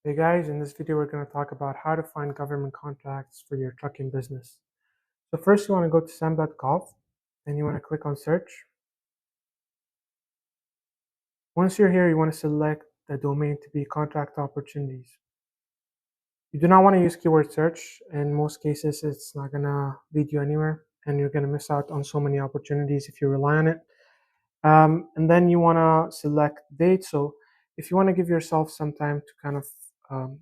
Hey guys, in this video we're going to talk about how to find government contracts for your trucking business. So first you want to go to SAM.gov and you want to click on search. Once you're here, you want to select the domain to be contract opportunities. You do not want to use keyword search. In most cases, it's not going to lead you anywhere and you're going to miss out on so many opportunities if you rely on it. And then you want to select date. So if you want to give yourself some time to kind of um,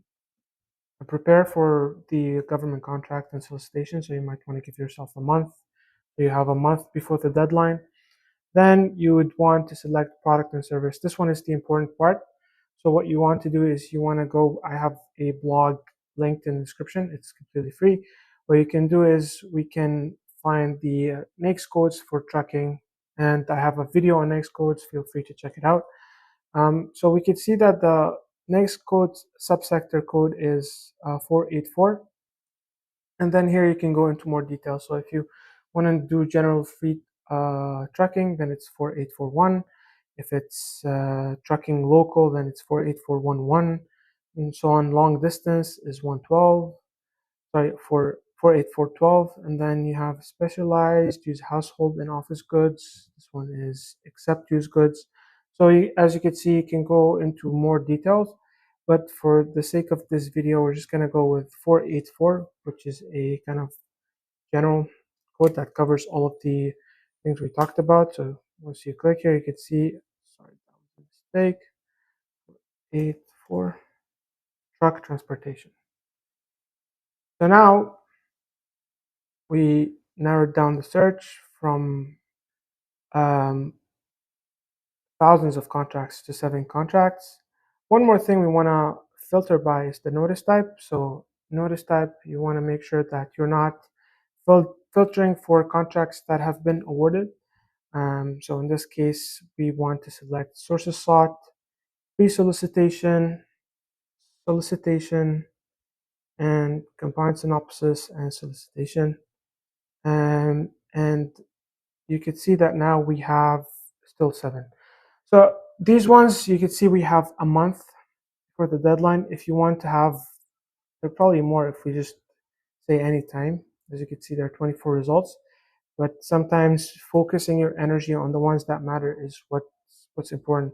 prepare for the government contract and solicitation, so you might want to give yourself a month. So you have a month before the deadline. Then you would want to select product and service. This one is the important part. So what you want to do is you want to go, I have a blog linked in the description. It's completely free. What you can do is we can find the NAICS codes for trucking, and I have a video on NAICS codes. Feel free to check it out. So we can see that the next code subsector code is 484. And then here you can go into more detail. So if you want to do general fleet trucking, then it's 48411. If it's trucking local, then it's 48411, and so on. Long distance is 112. Sorry, for 48412. And then you have specialized, use household and office goods. This one is except use goods. So as you can see, you can go into more details, but for the sake of this video, we're just going to go with 484, which is a kind of general code that covers all of the things we talked about. So once you click here, you can see, sorry, that was a mistake, 84, truck transportation. So now we narrowed down the search from thousands of contracts to 7 contracts. One more thing we want to filter by is the notice type. So notice type, you want to make sure that you're not filtering for contracts that have been awarded. So in this case, we want to select sources sought, pre-solicitation, solicitation, and combined synopsis and solicitation. And you can see that now we have still 7. So these ones, you can see we have a month for the deadline. If you want to have, there are probably more if we just say any time. As you can see, there are 24 results. But sometimes focusing your energy on the ones that matter is what's important.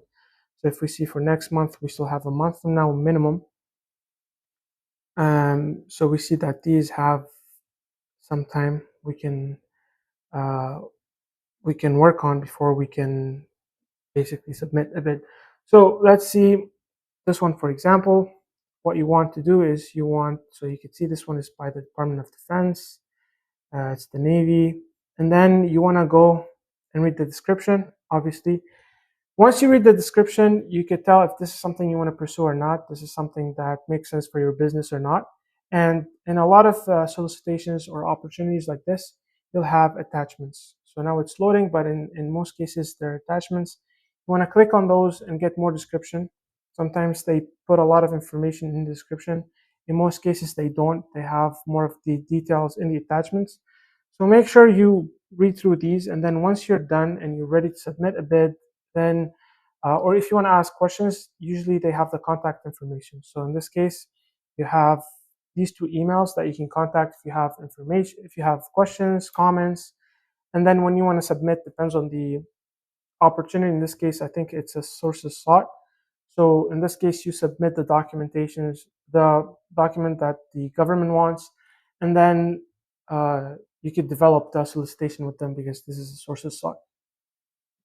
So if we see for next month, we still have a month from now minimum. So we see that these have some time we can work on before we can basically submit a bid. So let's see this one, for example. What you want to do is so you can see this one is by the Department of Defense. It's the Navy. And then you want to go and read the description, obviously. Once you read the description, you can tell if this is something you want to pursue or not. This is something that makes sense for your business or not. And in a lot of solicitations or opportunities like this, you'll have attachments. So now it's loading, but in most cases, there are attachments. You want to click on those and get more description. Sometimes they put a lot of information in the description. In most cases, they don't. They have more of the details in the attachments. So make sure you read through these, and then once you're done and you're ready to submit a bid, then or if you want to ask questions, usually they have the contact information. So in this case, you have these 2 emails that you can contact if you have information, if you have questions, comments. And then when you want to submit, depends on the opportunity. In this case, I think it's a sources sought. So in this case, you submit the the document that the government wants, and then you could develop the solicitation with them because this is a sources sought.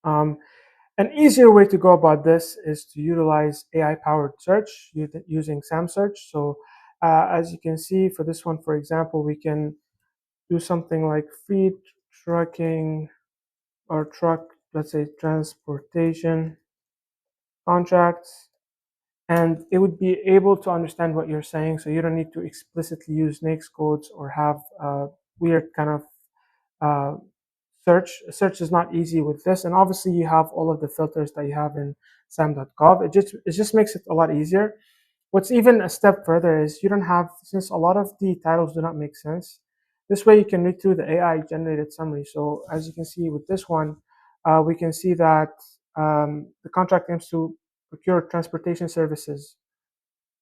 An easier way to go about this is to utilize AI-powered search using SAM search. So as you can see for this one, for example, we can do something like fleet trucking or truck, let's say transportation contracts, and it would be able to understand what you're saying. So you don't need to explicitly use NAICS codes or have weird kind of uh, search is not easy with this, and obviously you have all of the filters that you have in SAM.gov. It just makes it a lot easier. What's even a step further is you don't have, since a lot of the titles do not make sense, this way you can read through the AI generated summary. So as you can see with this one, we can see that the contract aims to procure transportation services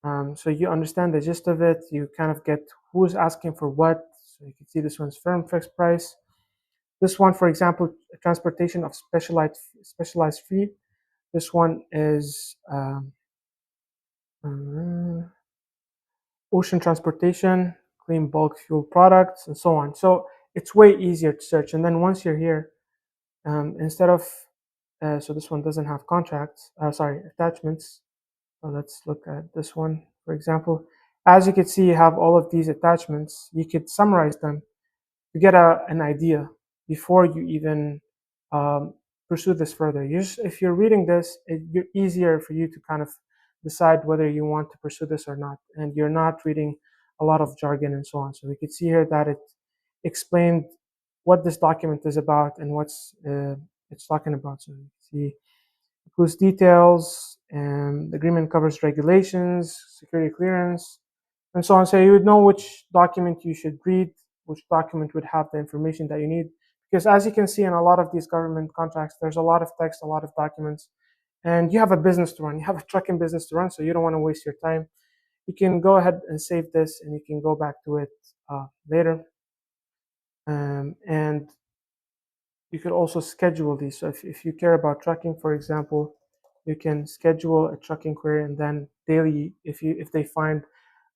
So you understand the gist of it. You kind of get who's asking for what. So you can see this one's firm fixed price. This one, for example, transportation of specialized fee. This one is uh, ocean transportation, clean bulk fuel products, and so on. So it's way easier to search. And then once you're here, instead of so this one doesn't have contracts. Sorry, attachments. So let's look at this one, for example. As you can see, you have all of these attachments. You could summarize them to get an idea before you even um, pursue this further. If you're reading this, you're easier for you to kind of decide whether you want to pursue this or not, and you're not reading a lot of jargon and so on. So we could see here that it explained what this document is about and what's it's talking about. So you see includes details, and the agreement covers regulations, security clearance, and so on. So you would know which document you should read, which document would have the information that you need. Because as you can see in a lot of these government contracts, there's a lot of text, a lot of documents, and you have a business to run. You have a trucking business to run, so you don't want to waste your time. You can go ahead and save this, and you can go back to it later. And you could also schedule these. So if you care about trucking, for example, you can schedule a trucking query, and then daily, if they find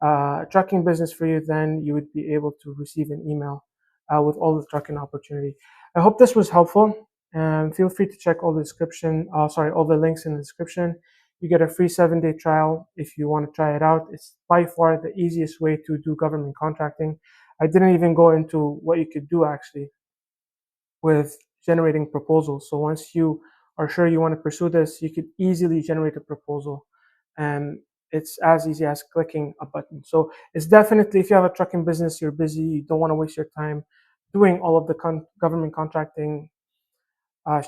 a trucking business for you, then you would be able to receive an email with all the trucking opportunity. I hope this was helpful. And feel free to check all the description. All the links in the description. You get a free 7-day trial if you want to try it out. It's by far the easiest way to do government contracting. I didn't even go into what you could do actually with generating proposals. So once you are sure you want to pursue this, you could easily generate a proposal, and it's as easy as clicking a button. So it's definitely, if you have a trucking business, you're busy, you don't want to waste your time doing all of the government contracting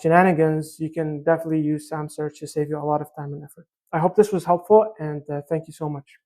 shenanigans, you can definitely use SAM search to save you a lot of time and effort. I hope this was helpful, and thank you so much.